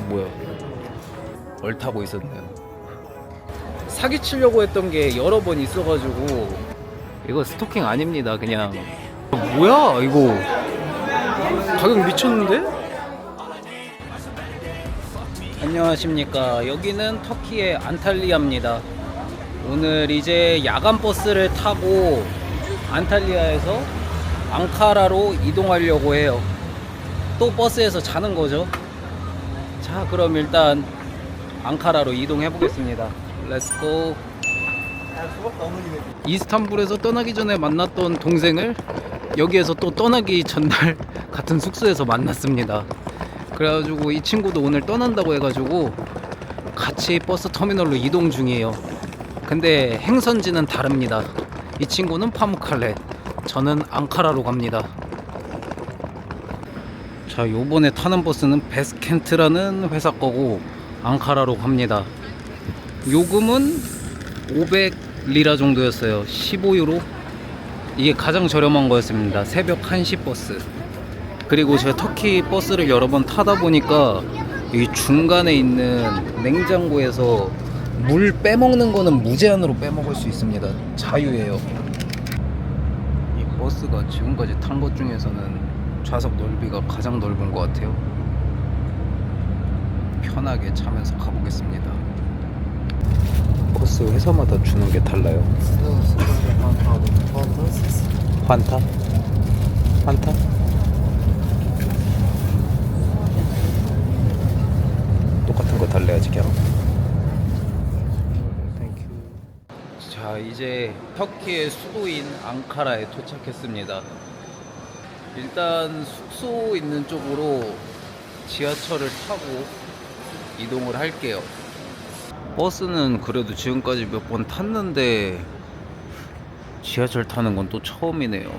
뭐야, 얼타고 있었네요. 사기치려고 했던 게 여러 번 있어가지고. 이거 스토킹 아닙니다. 그냥 뭐야 이거, 가격 미쳤는데? 안녕하십니까. 여기는 터키의 안탈리아입니다. 오늘 이제 야간 버스를 타고 안탈리아에서 앙카라로 이동하려고 해요. 또 버스에서 자는 거죠. 자, 그럼 일단 앙카라로 이동해 보겠습니다. 렛츠고. 이스탄불에서 떠나기 전에 만났던 동생을 여기에서 또 떠나기 전날 같은 숙소에서 만났습니다. 그래가지고 이 친구도 오늘 떠난다고 해가지고 같이 버스 터미널로 이동 중이에요. 근데 행선지는 다릅니다. 이 친구는 파무칼레, 저는 앙카라로 갑니다. 자, 요번에 타는 버스는 베스켄트라는 회사 거고 앙카라로 갑니다. 요금은 500리라 정도였어요. 15유로. 이게 가장 저렴한 거였습니다. 새벽 1시 버스. 그리고 제가 터키 버스를 여러 번 타다 보니까 이 중간에 있는 냉장고에서 물 빼먹는 거는 무제한으로 빼먹을 수 있습니다. 자유예요. 이 버스가 지금까지 탄 것 중에서는 좌석 넓이가 가장 넓은 것 같아요. 편하게 자면서 가보겠습니다. 버스 회사마다 주는 게 달라요. 환타? 환타? 똑같은 거 달래야지 그냥. 자, 이제 터키의 수도인 앙카라에 도착했습니다. 일단 숙소 있는 쪽으로 지하철을 타고 이동을 할게요. 버스는 그래도 지금까지 몇 번 탔는데 지하철 타는 건 또 처음이네요.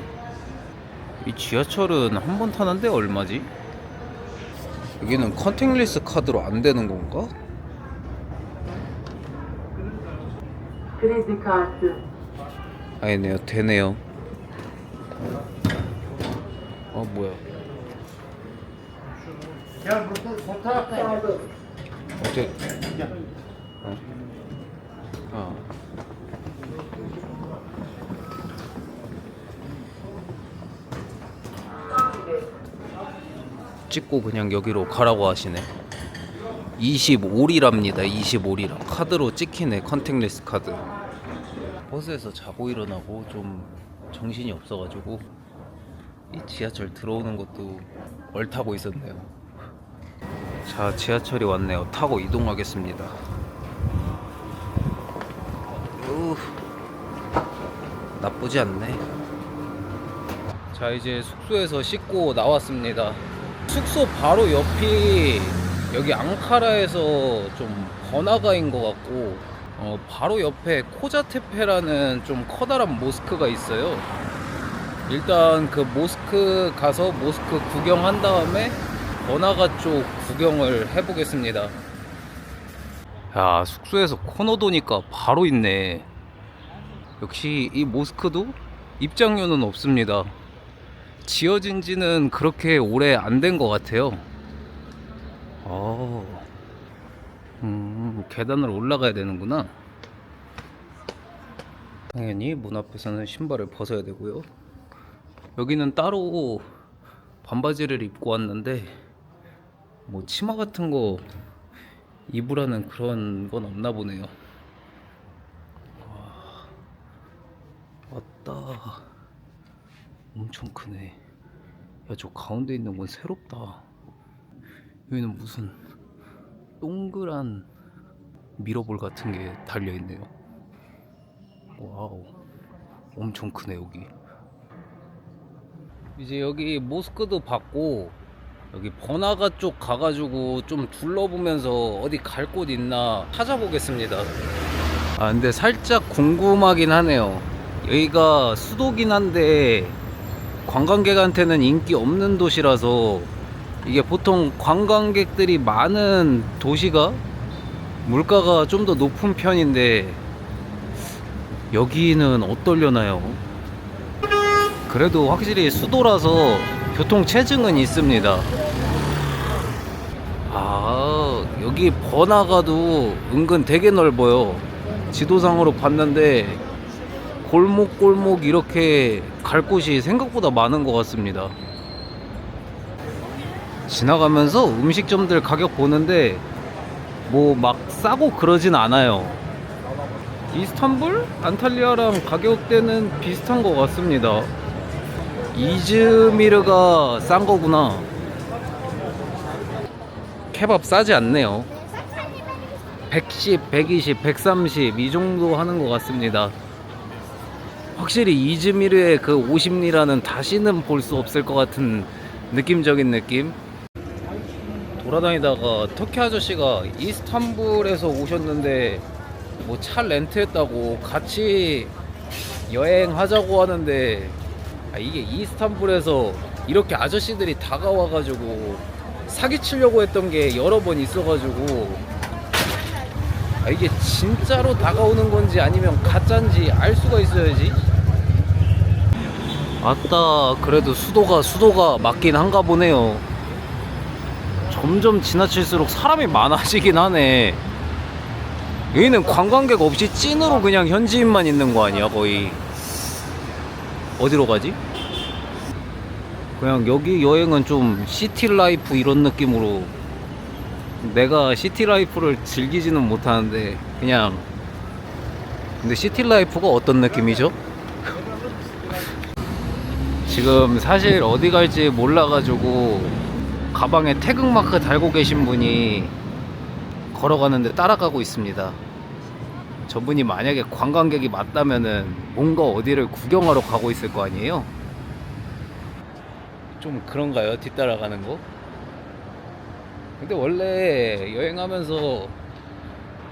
이 지하철은 한 번 타는데 얼마지? 여기는 컨택리스 카드로 안 되는 건가? kredi kartı, 아니네요, 되네요. 뭐야? 어떻게? 찍고 그냥 여기로 가라고 하시네. 25리랍니다. 25리랍. 카드로 찍히네. 컨택리스 카드. 버스에서 자고 일어나고 좀 정신이 없어가지고 이 지하철 들어오는 것도 얼타고 있었네요. 자, 지하철이 왔네요. 타고 이동하겠습니다. 나쁘지 않네. 자, 이제 숙소에서 씻고 나왔습니다. 숙소 바로 옆이 여기 앙카라에서 좀 번화가인 것 같고, 바로 옆에 코자테페라는 좀 커다란 모스크가 있어요. 일단 그 모스크 가서 모스크 구경한 다음에 번화가 쪽 구경을 해보겠습니다. 야, 숙소에서 코너 도니까 바로 있네. 역시 이 모스크도 입장료는 없습니다. 지어진 지는 그렇게 오래 안 된 것 같아요. 계단을 올라가야 되는구나. 당연히 문 앞에서는 신발을 벗어야 되고요. 여기는 따로 반바지를 입고 왔는데 뭐 치마 같은 거 입으라는 그런 건 없나 보네요. 왔다. 엄청 크네. 야, 저 가운데 있는 건 새롭다. 여기는 무슨 동그란 미러볼 같은 게 달려있네요. 와우, 엄청 크네. 여기 이제 여기 모스크도 봤고, 여기 번화가 쪽 가가지고 좀 둘러보면서 어디 갈 곳 있나 찾아보겠습니다. 근데 살짝 궁금하긴 하네요. 여기가 수도긴 한데 관광객한테는 인기 없는 도시라서, 이게 보통 관광객들이 많은 도시가 물가가 좀 더 높은 편인데 여기는 어떨려나요? 그래도 확실히 수도라서 교통 체증은 있습니다. 여기 번화가도 은근 되게 넓어요. 지도상으로 봤는데 골목골목 이렇게 갈 곳이 생각보다 많은 것 같습니다. 지나가면서 음식점들 가격 보는데 뭐 막 싸고 그러진 않아요. 이스탄불? 안탈리아랑 가격대는 비슷한 것 같습니다. 이즈미르가 싼 거구나. 케밥 싸지 않네요. 110, 120, 130 이 정도 하는 것 같습니다. 확실히 이즈미르의 그 50리라는 다시는 볼 수 없을 것 같은 느낌적인 느낌. 돌아다니다가 터키 아저씨가 이스탄불에서 오셨는데 뭐 차 렌트했다고 같이 여행하자고 하는데, 이게 이스탄불에서 이렇게 아저씨들이 다가와가지고 사기치려고 했던 게 여러 번 있어가지고, 이게 진짜로 다가오는 건지 아니면 가짜인지 알 수가 있어야지. 아따, 그래도 수도가 맞긴 한가 보네요. 점점 지나칠수록 사람이 많아지긴 하네. 여기는 관광객 없이 찐으로 그냥 현지인만 있는 거 아니야 거의. 어디로 가지? 그냥 여기 여행은 좀 시티라이프 이런 느낌으로, 내가 시티라이프를 즐기지는 못하는데 그냥, 근데 시티라이프가 어떤 느낌이죠? 지금 사실 어디 갈지 몰라가지고 가방에 태극마크 달고 계신 분이 걸어가는데 따라가고 있습니다. 저분이 만약에 관광객이 맞다면은 뭔가 어디를 구경하러 가고 있을 거 아니에요? 좀 그런가요? 뒤따라가는 거? 근데 원래 여행하면서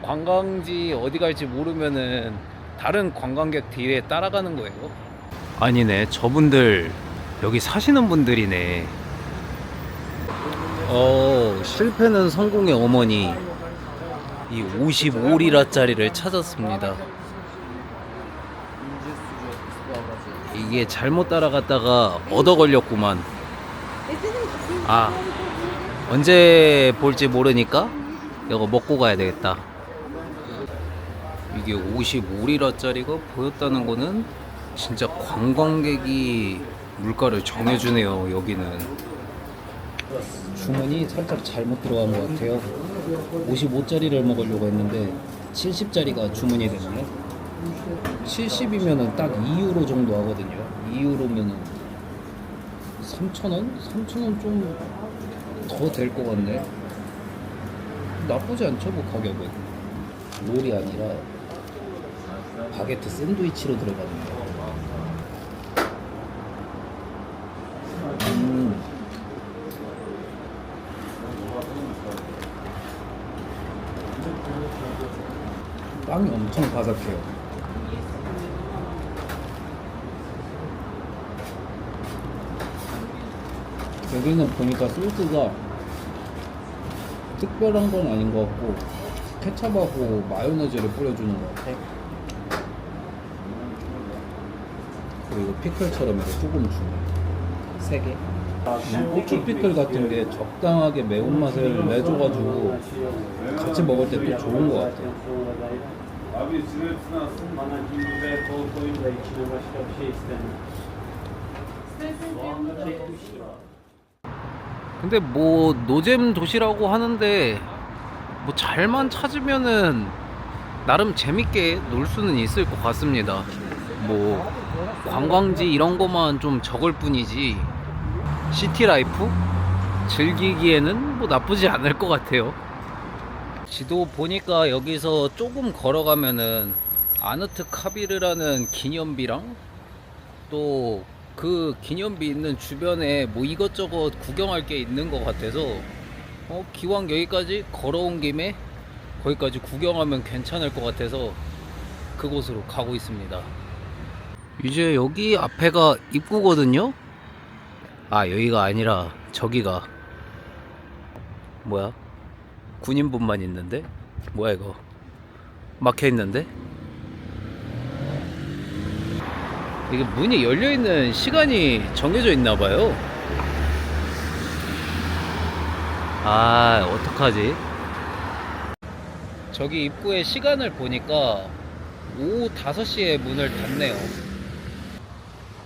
관광지 어디 갈지 모르면은 다른 관광객 뒤에 따라가는 거예요. 아니네, 저분들 여기 사시는 분들이네. 실패는 성공의 어머니. 이 55리라짜리를 찾았습니다. 이게 잘못 따라갔다가 얻어 걸렸구만. 언제 볼지 모르니까 이거 먹고 가야 되겠다. 이게 55리라짜리가 보였다는 거는 진짜 관광객이 물가를 정해주네요. 여기는 주문이 살짝 잘못 들어간 것 같아요. 55짜리를 먹으려고 했는데 70짜리가 주문이 됐네요. 70이면은 딱 2유로 정도 하거든요. 2유로면은 3,000원? 3,000원 좀 더 될 것 같네. 나쁘지 않죠, 뭐 가격은. 롤이 아니라 바게트 샌드위치로 들어가네요. 빵이 엄청 바삭해요. 여기는 보니까 소스가 특별한 건 아닌 것 같고 케찹하고 마요네즈를 뿌려주는 것 같아. 그리고 피클처럼 이렇게 조금 주네. 3개. 고추 피클 같은 게 적당하게 매운맛을 내줘가지고 같이 먹을 때 또 좋은 것 같아요. 근데 뭐 노잼 도시라고 하는데 뭐 잘만 찾으면은 나름 재밌게 놀 수는 있을 것 같습니다. 뭐 관광지 이런 거만 좀 적을 뿐이지 시티라이프 즐기기에는 뭐 나쁘지 않을 것 같아요. 지도 보니까 여기서 조금 걸어가면은 아누트 카비르라는 기념비랑 또 그 기념비 있는 주변에 뭐 이것저것 구경할 게 있는 것 같아서 기왕 여기까지 걸어온 김에 거기까지 구경하면 괜찮을 것 같아서 그곳으로 가고 있습니다. 이제 여기 앞에가 입구거든요. 여기가 아니라 저기가 뭐야? 군인분만 있는데? 뭐야 이거? 막혀있는데? 이게 문이 열려있는 시간이 정해져 있나봐요. 어떡하지? 저기 입구에 시간을 보니까 오후 5시에 문을 닫네요.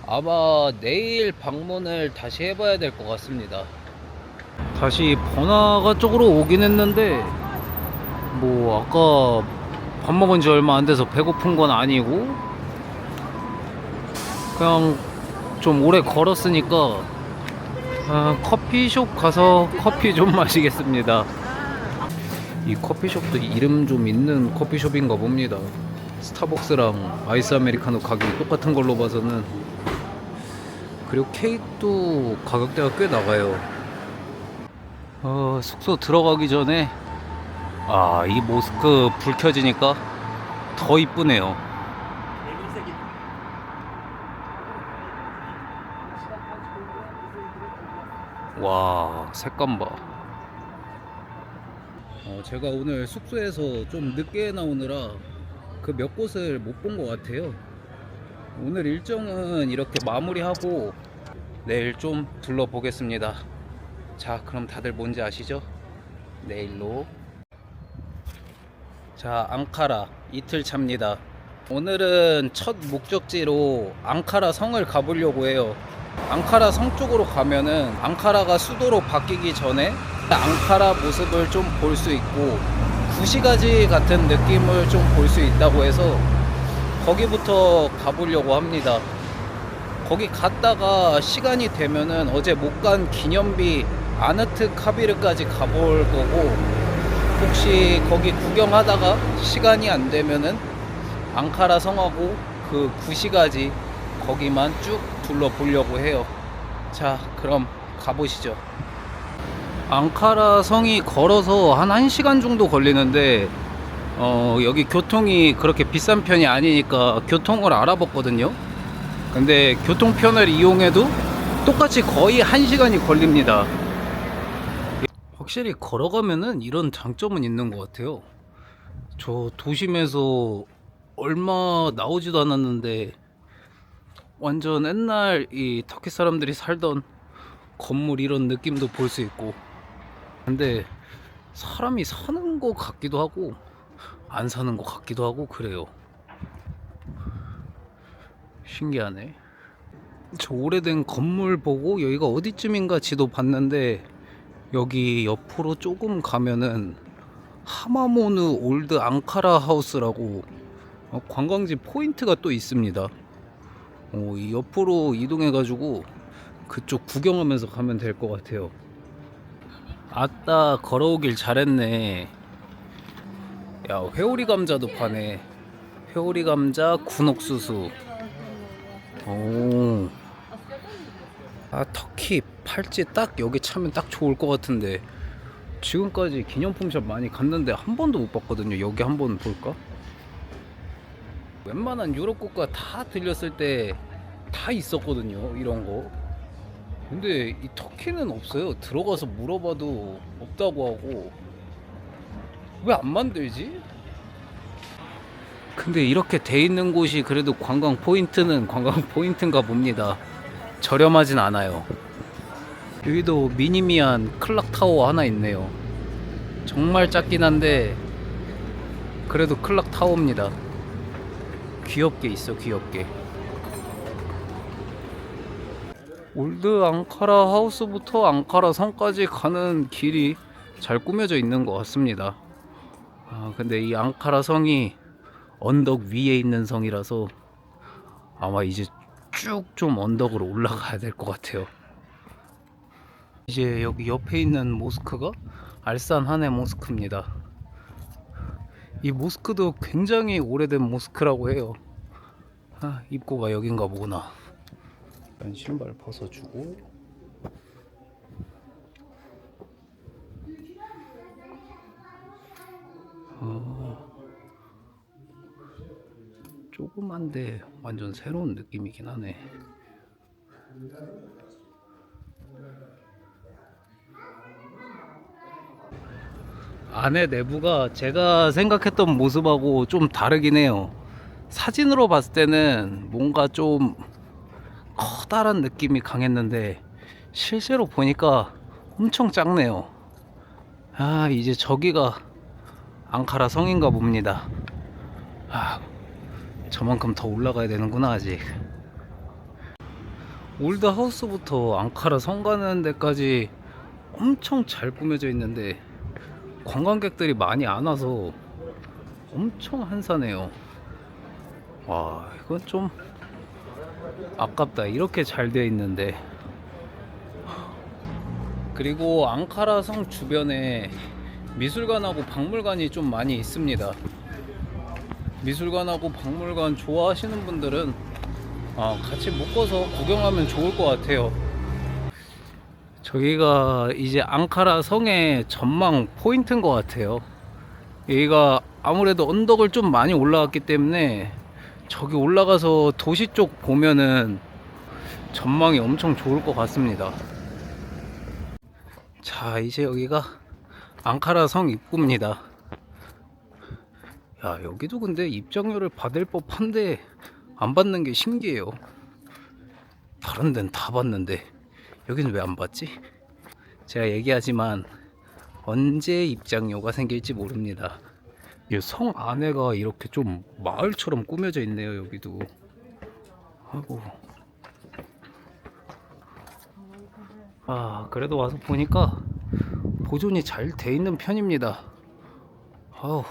아마 내일 방문을 다시 해봐야 될 것 같습니다. 다시 번화가 쪽으로 오긴 했는데 뭐 아까 밥 먹은 지 얼마 안 돼서 배고픈 건 아니고 그냥 좀 오래 걸었으니까 커피숍 가서 커피 좀 마시겠습니다. 이 커피숍도 이름 좀 있는 커피숍인가 봅니다. 스타벅스랑 아이스 아메리카노 가격이 똑같은 걸로 봐서는. 그리고 케이크도 가격대가 꽤 나가요. 숙소 들어가기 전에 이 모스크 불 켜지니까 더 이쁘네요. 와, 색감 봐. 제가 오늘 숙소에서 좀 늦게 나오느라 그 몇 곳을 못 본 것 같아요. 오늘 일정은 이렇게 마무리하고 내일 좀 둘러보겠습니다. 자, 그럼 다들 뭔지 아시죠? 내일로. 자, 앙카라 이틀 차입니다. 오늘은 첫 목적지로 앙카라 성을 가보려고 해요. 앙카라 성 쪽으로 가면은 앙카라가 수도로 바뀌기 전에 앙카라 모습을 좀 볼 수 있고 구시가지 같은 느낌을 좀 볼 수 있다고 해서 거기부터 가보려고 합니다. 거기 갔다가 시간이 되면은 어제 못 간 기념비 아ны트 카비르까지 가볼 거고, 혹시 거기 구경하다가 시간이 안 되면은 앙카라 성하고 그 구시가지 거기만 쭉 둘러보려고 해요. 자, 그럼 가보시죠. 앙카라 성이 걸어서 한 1시간 정도 걸리는데 여기 교통이 그렇게 비싼 편이 아니니까 교통을 알아봤거든요. 근데 교통편을 이용해도 똑같이 거의 1시간이 걸립니다. 확실히 걸어가면은 이런 장점은 있는 것 같아요. 저 도심에서 얼마 나오지도 않았는데 완전 옛날 이 터키 사람들이 살던 건물 이런 느낌도 볼 수 있고, 근데 사람이 사는 것 같기도 하고 안 사는 것 같기도 하고 그래요. 신기하네. 저 오래된 건물 보고 여기가 어디쯤인가 지도 봤는데, 여기 옆으로 조금 가면은 하마모누 올드 앙카라 하우스라고 관광지 포인트가 또 있습니다. 이 옆으로 이동해 가지고 그쪽 구경하면서 가면 될 것 같아요. 아따, 걸어오길 잘했네. 야, 회오리 감자도 파네. 회오리 감자, 군옥수수. 오. 터키 팔찌 딱 여기 차면 딱 좋을 것 같은데, 지금까지 기념품샵 많이 갔는데 한 번도 못 봤거든요. 여기 한번 볼까? 웬만한 유럽 국가 다 들렸을 때 다 있었거든요, 이런 거. 근데 이 터키는 없어요. 들어가서 물어봐도 없다고 하고. 왜 안 만들지? 근데 이렇게 돼 있는 곳이 그래도 관광 포인트는 관광 포인트인가 봅니다. 저렴하진 않아요. 여기도 미니미한 클락타워 하나 있네요. 정말 작긴 한데 그래도 클락타워입니다. 귀엽게 있어, 귀엽게. 올드 앙카라 하우스부터 앙카라 성까지 가는 길이 잘 꾸며져 있는 것 같습니다. 근데 이 앙카라 성이 언덕 위에 있는 성이라서 아마 이제 쭉 좀 언덕으로 올라가야 될 것 같아요. 이제 여기 옆에 있는 모스크가 알산 하네 모스크입니다. 이 모스크도 굉장히 오래된 모스크라고 해요. 입구가 여긴가 보구나. 일단 신발 벗어주고, 조그만데 완전 새로운 느낌이긴 하네. 안에 내부가 제가 생각했던 모습하고 좀 다르긴 해요. 사진으로 봤을 때는 뭔가 좀 커다란 느낌이 강했는데 실제로 보니까 엄청 작네요. 이제 저기가 앙카라 성인가 봅니다. 아, 저만큼 더 올라가야 되는구나. 아직 올드 하우스부터 앙카라 성 가는 데까지 엄청 잘 꾸며져 있는데 관광객들이 많이 안 와서 엄청 한산해요. 와, 이건 좀 아깝다. 이렇게 잘 되어 있는데. 그리고 앙카라 성 주변에 미술관하고 박물관이 좀 많이 있습니다. 미술관하고 박물관 좋아하시는 분들은 같이 묶어서 구경하면 좋을 것 같아요. 저기가 이제 앙카라 성의 전망 포인트인 것 같아요. 여기가 아무래도 언덕을 좀 많이 올라왔기 때문에 저기 올라가서 도시 쪽 보면은 전망이 엄청 좋을 것 같습니다. 자, 이제 여기가 앙카라 성 입구입니다. 야, 여기도 근데 입장료를 받을 법한데 안 받는 게 신기해요. 다른 데는 다 받는데 여기는 왜 안 받지? 제가 얘기하지만 언제 입장료가 생길지 모릅니다. 이 성 안에가 이렇게 좀 마을처럼 꾸며져 있네요. 여기도. 아이고. 그래도 와서 보니까 보존이 잘 돼 있는 편입니다. 아우,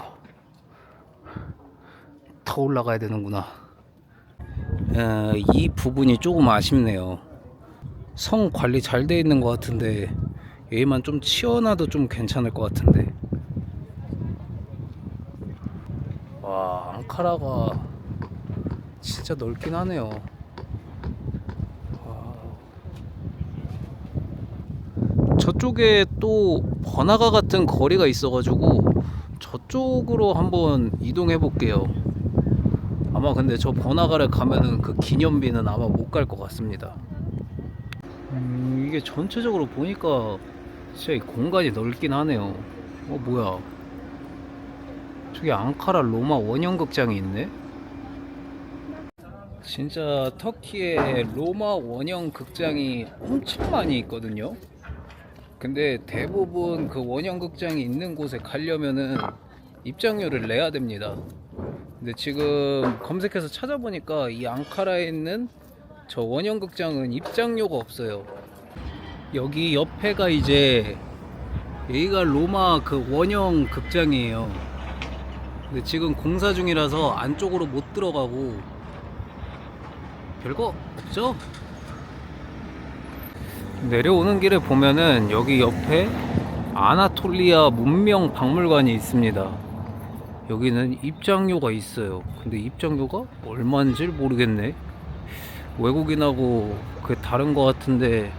더 올라가야 되는구나. 이 부분이 조금 아쉽네요. 성 관리 잘 돼 있는 것 같은데 얘만 좀 치워놔도 좀 괜찮을 것 같은데. 와, 앙카라가 진짜 넓긴 하네요. 저쪽에 또 번화가 같은 거리가 있어가지고 저쪽으로 한번 이동해 볼게요. 아마 근데 저 번화가를 가면은 그 기념비는 아마 못 갈 것 같습니다. 이게 전체적으로 보니까 진짜 이 공간이 넓긴 하네요. 뭐야, 저기 앙카라 로마 원형극장이 있네. 진짜 터키에 로마 원형극장이 엄청 많이 있거든요. 근데 대부분 그 원형극장이 있는 곳에 가려면은 입장료를 내야 됩니다. 근데 지금 검색해서 찾아보니까 이 앙카라에 있는 저 원형극장은 입장료가 없어요. 여기 옆에가 이제 여기가 로마 그 원형극장이에요. 근데 지금 공사 중이라서 안쪽으로 못 들어가고 별거 없죠? 내려오는 길에 보면은 여기 옆에 아나톨리아 문명 박물관이 있습니다. 여기는 입장료가 있어요. 근데 입장료가 얼마인지 모르겠네. 외국인하고 그 다른 거 같은데,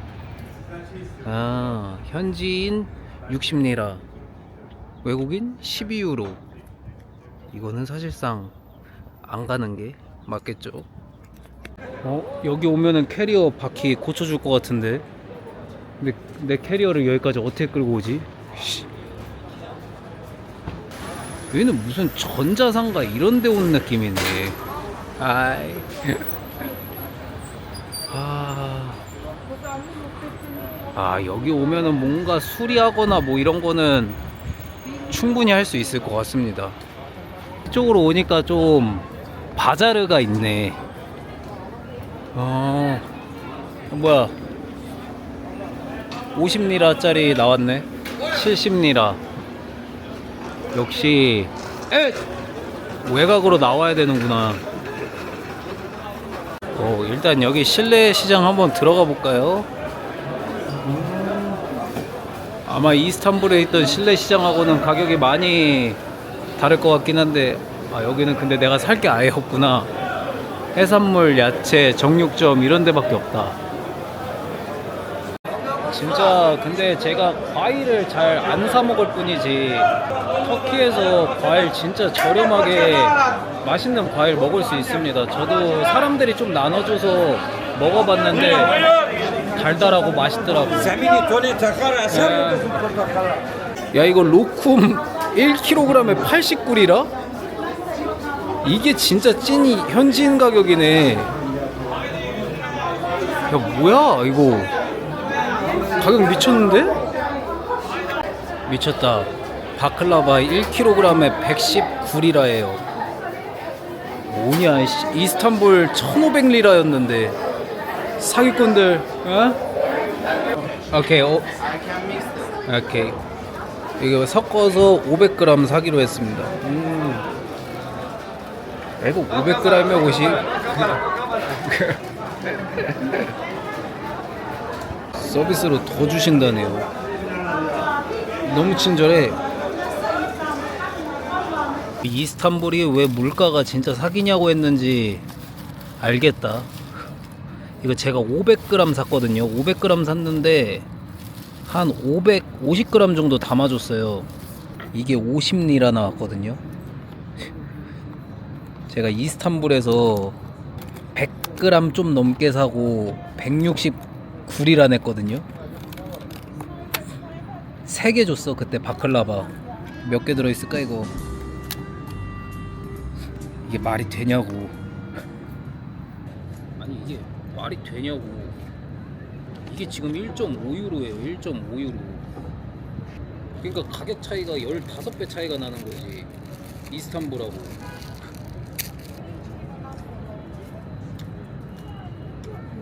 현지인 60리라, 외국인 12유로. 이거는 사실상 안 가는 게 맞겠죠. 여기 오면은 캐리어 바퀴 고쳐줄 것 같은데. 근데 내 캐리어를 여기까지 어떻게 끌고 오지? 여기는 무슨 전자상가 이런 데 온 느낌이네. 아이. 여기 오면은 뭔가 수리하거나 뭐 이런 거는 충분히 할 수 있을 것 같습니다. 이쪽으로 오니까 좀 바자르가 있네. 뭐야, 50리라짜리 나왔네. 70리라. 역시 외곽으로 나와야 되는구나. 일단 여기 실내 시장 한번 들어가 볼까요? 아마 이스탄불에 있던 실내 시장하고는 가격이 많이 다를 것 같긴 한데, 여기는 근데 내가 살 게 아예 없구나. 해산물, 야채, 정육점 이런 데밖에 없다. 진짜 근데 제가 과일을 잘 안 사 먹을 뿐이지 터키에서 과일 진짜 저렴하게 맛있는 과일 먹을 수 있습니다. 저도 사람들이 좀 나눠줘서 먹어봤는데 달달하고 맛있더라고. 야, 이거 로쿰 1kg에 80꿀이라? 이게 진짜 찐 현지인 가격이네. 야, 뭐야 이거 가격 미쳤는데? 미쳤다. 바클라바 1kg에 119리라예요. 뭐냐, 이스탄불 1,500리라였는데 사기꾼들. 어? 오케이. 오케이. 이거 섞어서 500g 사기로 했습니다. 이거 500g에 50. 서비스로 더 주신다네요. 너무 친절해. 이스탄불이 왜 물가가 진짜 사기냐고 했는지 알겠다. 이거 제가 500g 샀거든요. 500g 샀는데 한 550g 정도 담아줬어요. 이게 50리라 나왔거든요. 제가 이스탄불에서 100g 좀 넘게 사고 169리라 냈거든요. 3개 줬어 그때. 바클라바 몇 개 들어있을까 이거. 이게 말이 되냐고. 아니 이게 말이 되냐고. 이게 지금 1.5유로예요 1.5유로. 그러니까 가격 차이가 15배 차이가 나는 거지 이스탄불하고.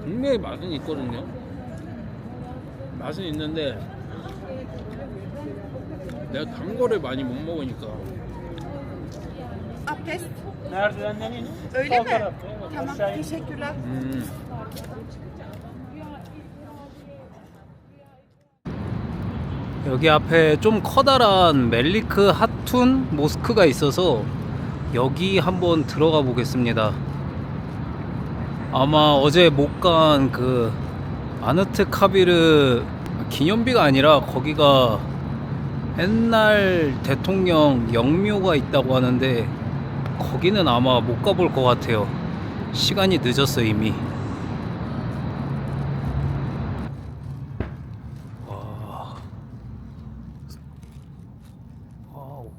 분명히 맛은 있거든요. 맛은 있는데 내가 단 거를 많이 못 먹으니까. Abdest. Nerede annemin? Öyle Sol mi? tarafta, evet. Tamam, Aşağı in. teşekkürler. 여기 앞에 좀 커다란 멜리크 하툰 모스크가 있어서 여기 한번 들어가 보겠습니다. 아마 어제 못 간 그 아느트 카비르 기념비가 아니라 거기가 옛날 대통령 영묘가 있다고 하는데 거기는 아마 못 가볼 것 같아요. 시간이 늦었어 이미. 와. 와우.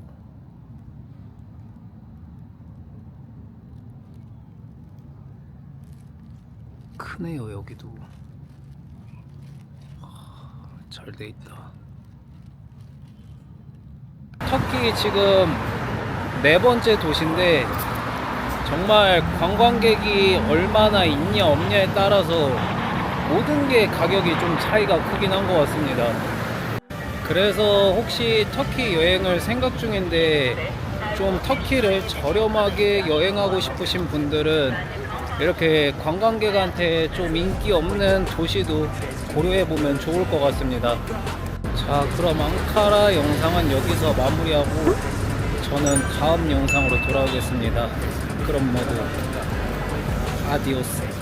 크네요 여기도. 잘 돼 있다. 터키 지금 4번째 도시인데 정말 관광객이 얼마나 있냐 없냐에 따라서 모든 게 가격이 좀 차이가 크긴 한 것 같습니다. 그래서 혹시 터키 여행을 생각 중인데 좀 터키를 저렴하게 여행하고 싶으신 분들은 이렇게 관광객한테 좀 인기 없는 도시도 고려해보면 좋을 것 같습니다. 자, 그럼 앙카라 영상은 여기서 마무리하고 저는 다음 영상으로 돌아오겠습니다. 그럼 모두 아디오스.